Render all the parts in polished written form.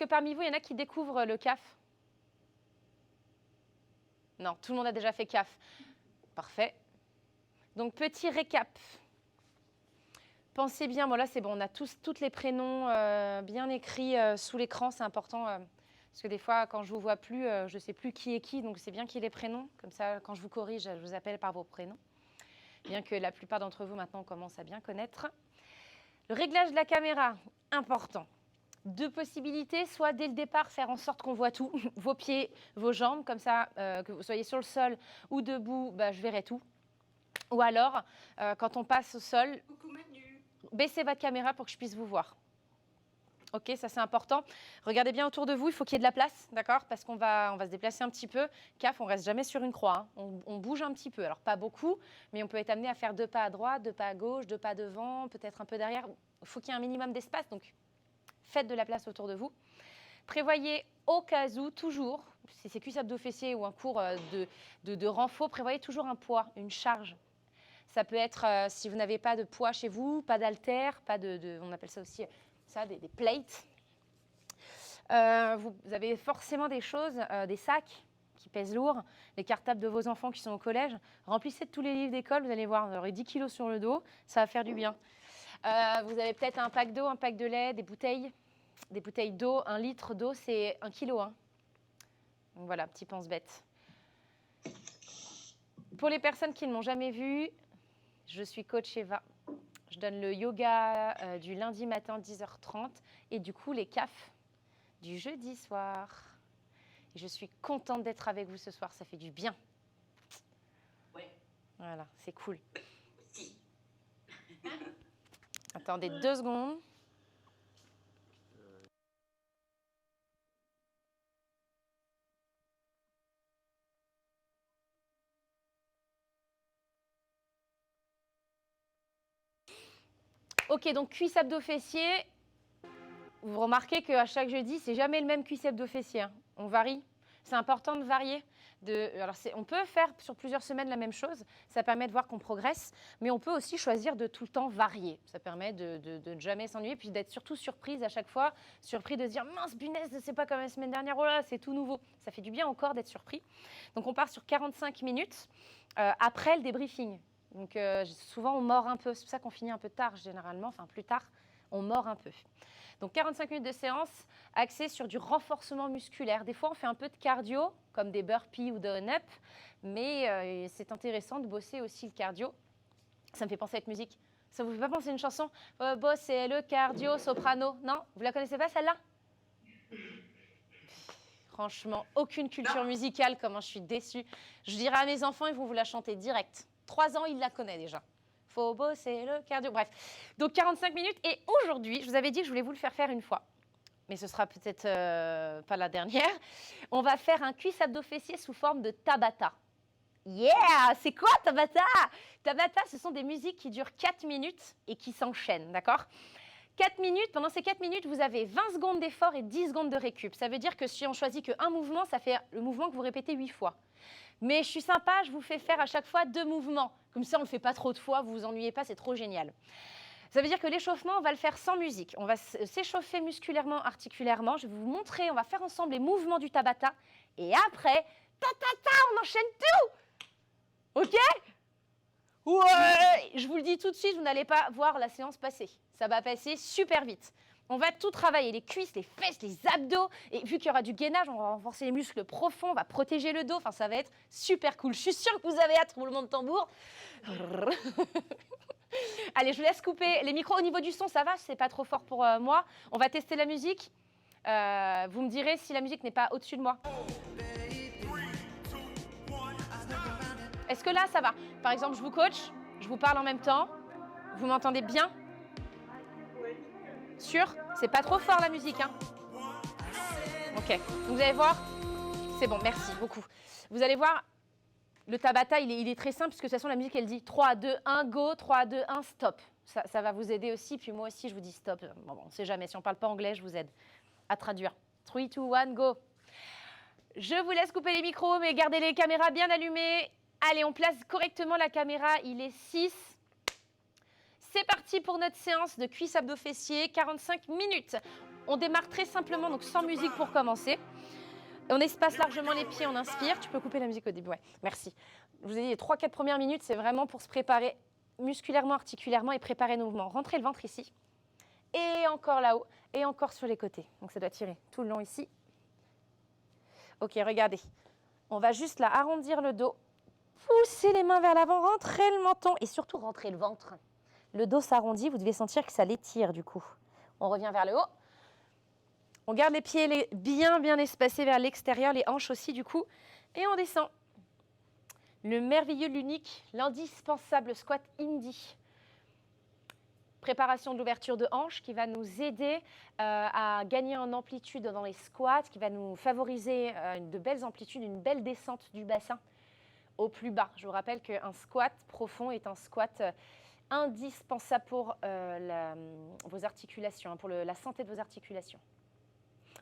parmi vous, il y en a qui découvrent le CAF? Non, tout le monde a déjà fait CAF. Parfait. Donc, petit récap. Pensez bien, bon là c'est bon, on a tous les prénoms bien écrits sous l'écran, c'est important parce que des fois quand je ne vous vois plus, je ne sais plus qui est qui, donc c'est bien qu'il y ait les prénoms, comme ça quand je vous corrige, je vous appelle par vos prénoms, bien que la plupart d'entre vous maintenant commencent à bien connaître. Le réglage de la caméra, important. Deux possibilités, soit dès le départ faire en sorte qu'on voit tout, vos pieds, vos jambes, comme ça que vous soyez sur le sol ou debout, bah, je verrai tout. Ou alors, quand on passe au sol, baissez votre caméra pour que je puisse vous voir. Ok, ça c'est important. Regardez bien autour de vous, il faut qu'il y ait de la place, d'accord? Parce qu'on va se déplacer un petit peu. CAF, on reste jamais sur une croix, hein. On bouge un petit peu. Alors pas beaucoup, mais on peut être amené à faire 2 pas à droite, 2 pas à gauche, 2 pas devant, peut-être un peu derrière. Il faut qu'il y ait un minimum d'espace, donc faites de la place autour de vous. Prévoyez au cas où, toujours, si c'est cuisse abdos fessiers ou un cours de renfort, prévoyez toujours un poids, une charge. Ça peut être, si vous n'avez pas de poids chez vous, pas d'haltères, pas on appelle ça aussi ça, des plates. Vous avez forcément des choses, des sacs qui pèsent lourd, les cartables de vos enfants qui sont au collège. Remplissez de tous les livres d'école, vous allez voir, vous aurez 10 kilos sur le dos, ça va faire du bien. Vous avez peut-être un pack d'eau, un pack de lait, des bouteilles d'eau. 1 litre d'eau, c'est 1 kilo. Hein. Donc voilà, petit pense-bête. Pour les personnes qui ne m'ont jamais vu, je suis coach Eva. Je donne le yoga du lundi matin 10h30 et du coup les CAF du jeudi soir. Et je suis contente d'être avec vous ce soir, ça fait du bien. Ouais. Voilà, c'est cool. Attendez 2 secondes. Ok, donc cuisse abdos fessiers. Vous remarquez qu'à chaque jeudi, c'est jamais le même cuisse abdos fessiers. Hein. On varie. C'est important de varier. Alors on peut faire sur plusieurs semaines la même chose. Ça permet de voir qu'on progresse. Mais on peut aussi choisir de tout le temps varier. Ça permet de ne jamais s'ennuyer. Puis d'être surtout surprise à chaque fois. Surpris de se dire, mince, punaise, c'est pas comme la semaine dernière. Oh là, c'est tout nouveau. Ça fait du bien encore d'être surpris. Donc on part sur 45 minutes après le débriefing. Donc souvent, on mord un peu. C'est pour ça qu'on finit un peu tard, généralement. Enfin, plus tard, on mord un peu. Donc 45 minutes de séance axée sur du renforcement musculaire. Des fois, on fait un peu de cardio, comme des burpees ou de run-up, mais c'est intéressant de bosser aussi le cardio. Ça me fait penser à cette musique. Ça vous fait pas penser à une chanson bosser le cardio, soprano. Non? Vous la connaissez pas, celle-là? Franchement, aucune culture musicale, comment je suis déçue. Je dirais à mes enfants, ils vont vous la chanter direct. 3 ans, ils la connaissent déjà. Faut bosser le cardio. Bref, donc 45 minutes. Et aujourd'hui, je vous avais dit que je voulais vous le faire une fois. Mais ce sera peut-être pas la dernière. On va faire un cuisse abdos fessier sous forme de Tabata. Yeah! C'est quoi Tabata? Tabata, ce sont des musiques qui durent 4 minutes et qui s'enchaînent, d'accord? 4 minutes, pendant ces 4 minutes, vous avez 20 secondes d'effort et 10 secondes de récup. Ça veut dire que si on choisit qu'un mouvement, ça fait le mouvement que vous répétez 8 fois. Mais je suis sympa, je vous fais faire à chaque fois 2 mouvements. Comme ça, on ne le fait pas trop de fois, vous vous ennuyez pas, c'est trop génial. Ça veut dire que l'échauffement, on va le faire sans musique. On va s'échauffer musculairement, articulairement. Je vais vous montrer, on va faire ensemble les mouvements du Tabata. Et après, on enchaîne tout. OK? Ouais! Je vous le dis tout de suite, vous n'allez pas voir la séance passer. Ça va passer super vite. On va tout travailler, les cuisses, les fesses, les abdos. Et vu qu'il y aura du gainage, on va renforcer les muscles profonds, on va protéger le dos. Enfin, ça va être super cool. Je suis sûre que vous avez hâte, roulement de tambour. Allez, je vous laisse couper les micros. Au niveau du son, ça va, c'est pas trop fort pour moi. On va tester la musique. Vous me direz si la musique n'est pas au-dessus de moi. Est-ce que là, ça va? Par exemple, je vous coach, je vous parle en même temps. Vous m'entendez bien? Sûr? C'est pas trop fort la musique, hein? Ok, vous allez voir. C'est bon, merci beaucoup. Vous allez voir, le Tabata, il est très simple, puisque de toute façon, la musique, elle dit 3, 2, 1, go, 3, 2, 1, stop. Ça va vous aider aussi, puis moi aussi, je vous dis stop. Bon, on ne sait jamais, si on ne parle pas anglais, je vous aide à traduire. 3, 2, 1, go. Je vous laisse couper les micros, mais gardez les caméras bien allumées. Allez, on place correctement la caméra, il est 6. C'est parti pour notre séance de cuisse abdos fessiers, 45 minutes. On démarre très simplement, donc sans musique pour commencer. On espace largement les pieds, on inspire. Tu peux couper la musique au début, ouais, merci. Je vous ai dit, les 3-4 premières minutes, c'est vraiment pour se préparer musculairement, articulairement et préparer nos mouvements. Rentrez le ventre ici. Et encore là-haut, et encore sur les côtés. Donc ça doit tirer tout le long ici. Ok, regardez. On va juste là arrondir le dos. Poussez les mains vers l'avant, rentrez le menton et surtout rentrez le ventre. Le dos s'arrondit, vous devez sentir que ça l'étire du coup. On revient vers le haut. On garde les pieds bien espacés vers l'extérieur, les hanches aussi du coup. Et on descend. Le merveilleux, l'unique, l'indispensable squat indie. Préparation de l'ouverture de hanches qui va nous aider à gagner en amplitude dans les squats, qui va nous favoriser de belles amplitudes, une belle descente du bassin au plus bas. Je vous rappelle qu'un squat profond est un squat indispensable pour vos articulations, pour la santé de vos articulations.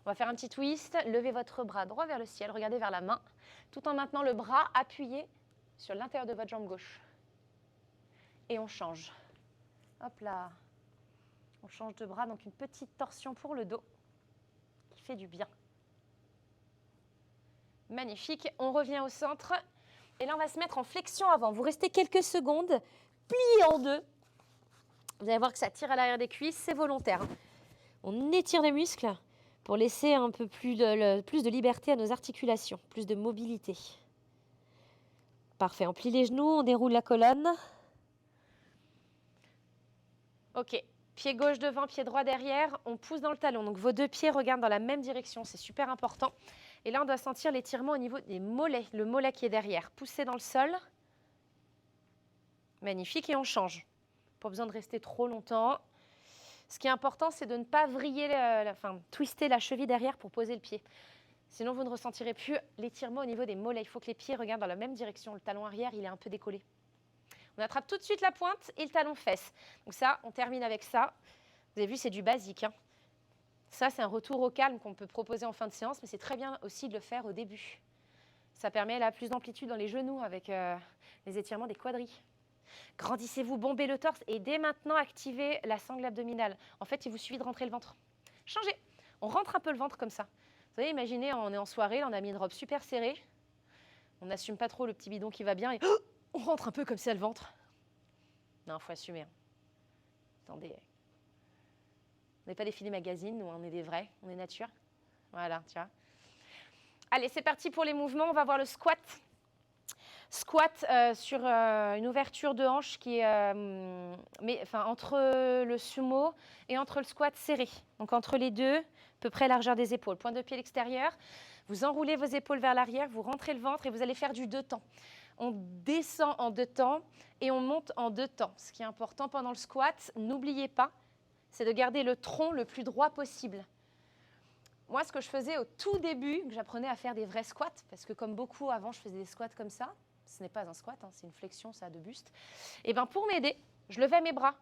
On va faire un petit twist. Levez votre bras droit vers le ciel, regardez vers la main, tout en maintenant le bras appuyé sur l'intérieur de votre jambe gauche. Et on change. Hop là. On change de bras, donc une petite torsion pour le dos qui fait du bien. Magnifique. On revient au centre. Et là, on va se mettre en flexion avant. Vous restez quelques secondes, pliez en deux. Vous allez voir que ça tire à l'arrière des cuisses, c'est volontaire. On étire les muscles pour laisser un peu plus de liberté à nos articulations, plus de mobilité. Parfait, on plie les genoux, on déroule la colonne. Ok, pied gauche devant, pied droit derrière, on pousse dans le talon. Donc vos deux pieds regardent dans la même direction, c'est super important. Et là, on doit sentir l'étirement au niveau des mollets, le mollet qui est derrière. Poussez dans le sol. Magnifique, et on change. Pas besoin de rester trop longtemps. Ce qui est important, c'est de ne pas vriller, twister la cheville derrière pour poser le pied. Sinon, vous ne ressentirez plus l'étirement au niveau des mollets. Il faut que les pieds regardent dans la même direction. Le talon arrière, il est un peu décollé. On attrape tout de suite la pointe et le talon fesse. Donc ça, on termine avec ça. Vous avez vu, c'est du basique. Ça, c'est un retour au calme qu'on peut proposer en fin de séance, mais c'est très bien aussi de le faire au début. Ça permet là, plus d'amplitude dans les genoux avec les étirements des quadris. Grandissez-vous, bombez le torse et dès maintenant, activez la sangle abdominale. En fait, il vous suffit de rentrer le ventre. Changez. On rentre un peu le ventre comme ça. Vous savez, imaginez, on est en soirée, là, on a mis une robe super serrée. On n'assume pas trop le petit bidon qui va bien et on rentre un peu comme ça le ventre. Non, il faut assumer. Attendez. On n'est pas des filles magazines, nous, on est des vrais, on est nature. Voilà, tu vois. Allez, c'est parti pour les mouvements. On va voir le squat. Squat sur une ouverture de hanche qui est entre le sumo et entre le squat serré. Donc entre les deux, à peu près largeur des épaules. Point de pied à l'extérieur. Vous enroulez vos épaules vers l'arrière, vous rentrez le ventre et vous allez faire du 2 temps. On descend en 2 temps et on monte en 2 temps. Ce qui est important pendant le squat, n'oubliez pas, c'est de garder le tronc le plus droit possible. Moi, ce que je faisais au tout début, que j'apprenais à faire des vrais squats, parce que comme beaucoup avant, je faisais des squats comme ça. Ce n'est pas un squat, hein, c'est une flexion, ça, de buste. Et bien, pour m'aider, je levais mes bras.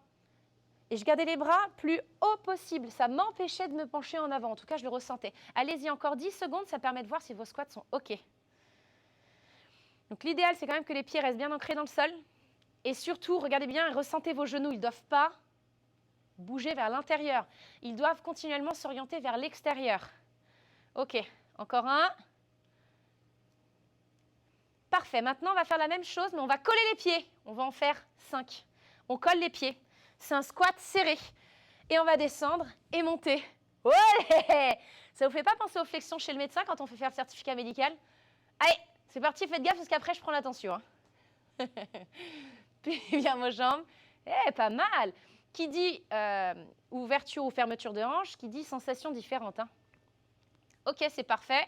Et je gardais les bras plus haut possible. Ça m'empêchait de me pencher en avant. En tout cas, je le ressentais. Allez-y, encore 10 secondes, ça permet de voir si vos squats sont OK. Donc, l'idéal, c'est quand même que les pieds restent bien ancrés dans le sol. Et surtout, regardez bien et ressentez vos genoux. Ils ne doivent pas bouger vers l'intérieur. Ils doivent continuellement s'orienter vers l'extérieur. OK, encore un. Parfait, maintenant on va faire la même chose, mais on va coller les pieds. On va en faire 5. On colle les pieds. C'est un squat serré. Et on va descendre et monter. Ouais! Ça vous fait pas penser aux flexions chez le médecin quand on fait faire le certificat médical? Allez, c'est parti, faites gaffe parce qu'après je prends l'attention. Hein. Puis bien vos jambes. Pas mal. Qui dit ouverture ou fermeture de hanche, qui dit sensation différente. Hein. Ok, c'est parfait.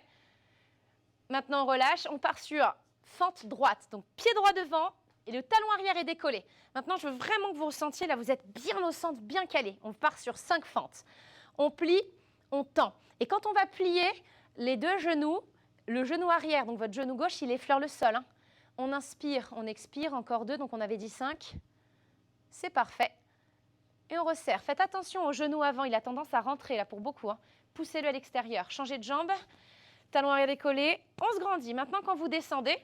Maintenant on relâche, on part sur fente droite, donc pied droit devant et le talon arrière est décollé. Maintenant, je veux vraiment que vous ressentiez, là, vous êtes bien au centre, bien calé. On part sur 5 fentes. On plie, on tend. Et quand on va plier les deux genoux, le genou arrière, donc votre genou gauche, il effleure le sol. Hein. On inspire, on expire, encore 2, donc on avait dit 5. C'est parfait. Et on resserre. Faites attention au genou avant, il a tendance à rentrer, là, pour beaucoup. Hein. Poussez-le à l'extérieur. Changez de jambe, talon arrière décollé. On se grandit. Maintenant, quand vous descendez,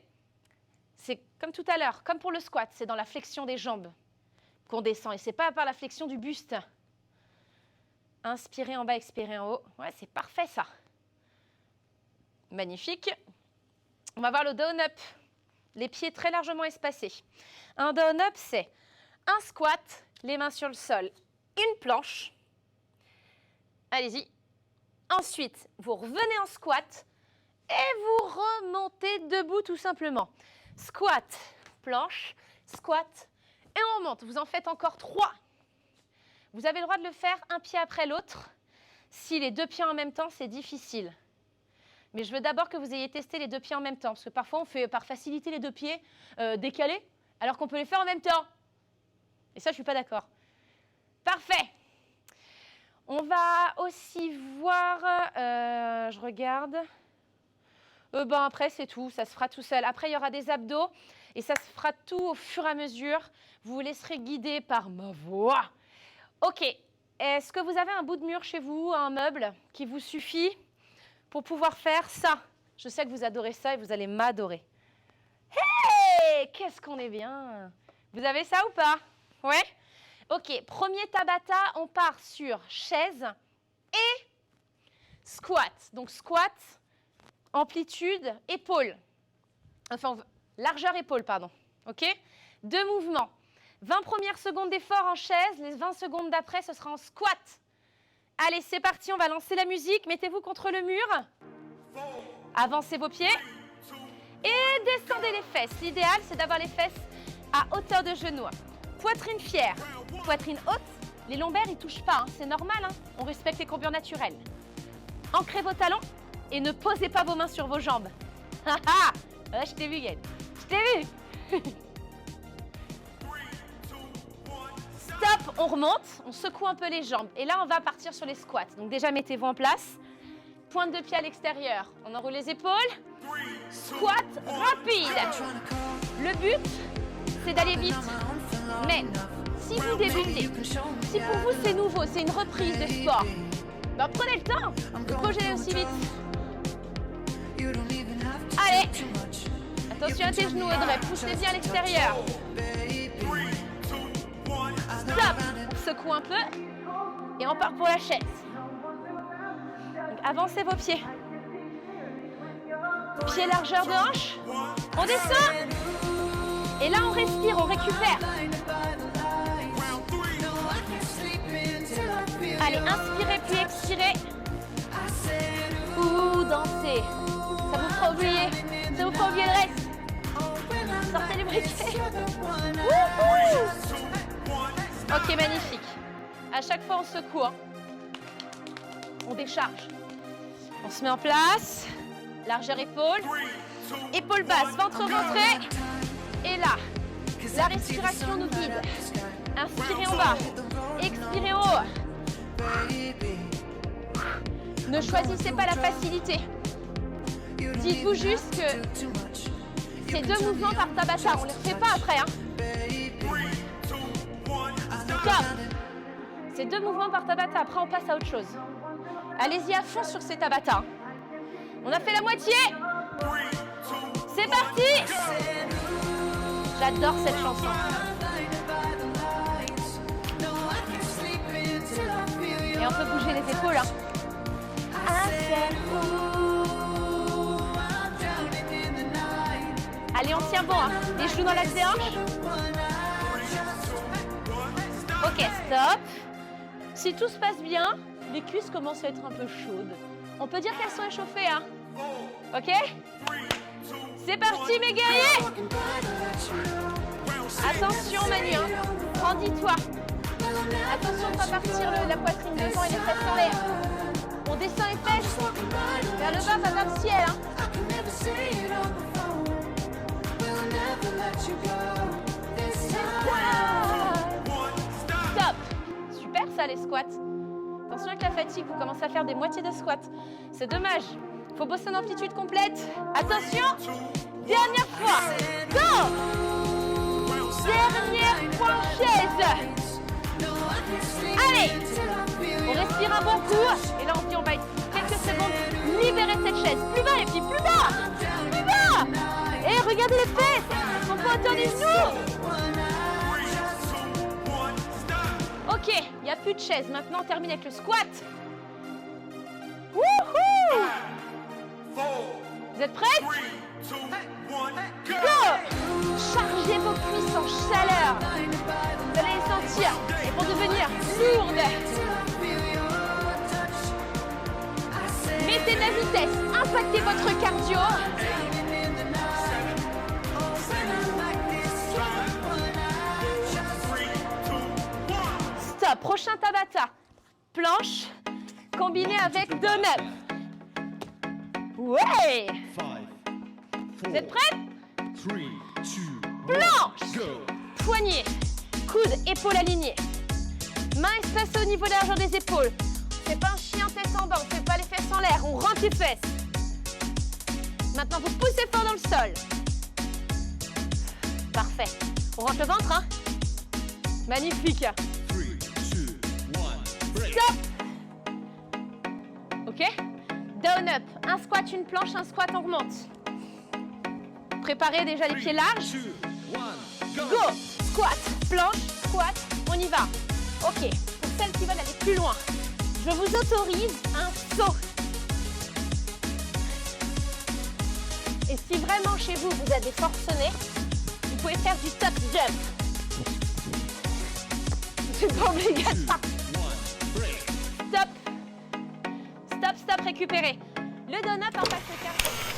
c'est comme tout à l'heure, comme pour le squat, c'est dans la flexion des jambes qu'on descend et ce n'est pas par la flexion du buste. Inspirez en bas, expirez en haut. Ouais, c'est parfait ça. Magnifique. On va voir le down-up. Les pieds très largement espacés. Un down-up, c'est un squat, les mains sur le sol, une planche. Allez-y. Ensuite, vous revenez en squat et vous remontez debout tout simplement. Squat, planche, squat et on remonte. Vous en faites encore 3. Vous avez le droit de le faire un pied après l'autre. Si les 2 pieds en même temps, c'est difficile. Mais je veux d'abord que vous ayez testé les 2 pieds en même temps. Parce que parfois, on fait par facilité les 2 pieds décalés, alors qu'on peut les faire en même temps. Et ça, je ne suis pas d'accord. Parfait. On va aussi voir, je regarde. Ben après, c'est tout. Ça se fera tout seul. Après, il y aura des abdos. Et ça se fera tout au fur et à mesure. Vous vous laisserez guider par ma voix. OK. Est-ce que vous avez un bout de mur chez vous, un meuble qui vous suffit pour pouvoir faire ça? Je sais que vous adorez ça et vous allez m'adorer. Hey! Qu'est-ce qu'on est bien! Vous avez ça ou pas? Ouais? OK. Premier Tabata, on part sur chaise et squat. Donc squat, amplitude, épaule. Enfin, largeur épaule, pardon. OK? 2 mouvements. 20 premières secondes d'effort en chaise, les 20 secondes d'après, ce sera en squat. Allez, c'est parti, on va lancer la musique. Mettez-vous contre le mur. Avancez vos pieds. Et descendez les fesses. L'idéal, c'est d'avoir les fesses à hauteur de genou. Poitrine fière, poitrine haute. Les lombaires, ils ne touchent pas, hein. C'est normal. Hein. On respecte les courbures naturelles. Ancrez vos talons et ne posez pas vos mains sur vos jambes. Je t'ai vu, Gaëlle. Je t'ai vu. Stop, on remonte, on secoue un peu les jambes. Et là, on va partir sur les squats. Donc déjà, mettez-vous en place. Pointe de pied à l'extérieur. On enroule les épaules. Squat rapide. Le but, c'est d'aller vite. Mais si vous débutez, si pour vous c'est nouveau, c'est une reprise de sport, ben prenez le temps. Vous pouvez aller aussi vite. Allez. Attention à tes genoux, Audrey. Poussez bien à l'extérieur. Stop. On secoue un peu et on part pour la chaise. Donc, avancez vos pieds. Pieds largeur de hanche. On descend. Et là, on respire, on récupère. Allez, inspirez puis expirez. Ou dansez. Ça vous fera oublier. Ça vous fera oublier le reste. Sortez les briquets. Ok, magnifique. À chaque fois, on secoue. Hein. On décharge. On se met en place. Largeur épaule. Épaule basse, ventre rentré. Et là, la respiration nous guide. Inspirez en bas. Expirez en haut. Ne choisissez pas la facilité. Dites-vous juste que c'est 2 mouvements par Tabata. On ne les refait pas après. Hein. Stop. C'est 2 mouvements par Tabata. Après, on passe à autre chose. Allez-y à fond sur ces Tabata. On a fait la moitié. C'est parti. J'adore cette chanson. Et on peut bouger les épaules. Hein. Allez, on tient bon. Hein. Les genoux dans l'axe des hanches. Ok, stop. Si tout se passe bien, les cuisses commencent à être un peu chaudes. On peut dire qu'elles sont échauffées. Hein. Ok? C'est parti, mes guerriers. Attention, Manu. Hein. Brandis-toi. Attention de ne pas partir la poitrine devant et les fesses en l'air. On descend les fesses vers le bas, vers le ciel. Hein. Stop. Super ça, les squats. Attention avec la fatigue, vous commencez à faire des moitiés de squats. C'est dommage. Il faut bosser en amplitude complète. Attention. Dernière fois. Go. Dernière fois en chaise. Allez. On respire un bon coup. Et là, on dit on va quelques secondes libérer cette chaise. Plus bas et puis plus bas. Plus bas. Et regardez les fesses. Elles sont pas autour des genoux. Ok. Il y a l'affût de chaise. Maintenant, on termine avec le squat. Wouhou! Vous êtes prêts? Go! Chargez vos cuisses en chaleur. Vous allez les sentir. Et pour devenir lourdes, mettez de la vitesse. Impactez votre cardio. Stop. Prochain Tabata. Planche combinée avec donut. Ouais! Vous êtes prêts? Planche, poignet, coude, épaule alignée. Main espacée au niveau de l'argent des épaules. On ne fait pas un chien tête en bas, on ne fait pas les fesses en l'air, on rentre les fesses. Maintenant, vous poussez fort dans le sol. Parfait. On rentre le ventre, hein? Magnifique. Stop. Ok? Down up. Un squat, une planche, un squat, on remonte. Préparez déjà les pieds larges. Go! Squat, planche, squat, on y va. Ok, pour celles qui veulent aller plus loin, je vous autorise un saut. Et si vraiment chez vous, vous avez forcené, vous pouvez faire du top jump. C'est pas obligatoire. Stop. Stop, stop, récupérez. Le down-up impacte le cardio.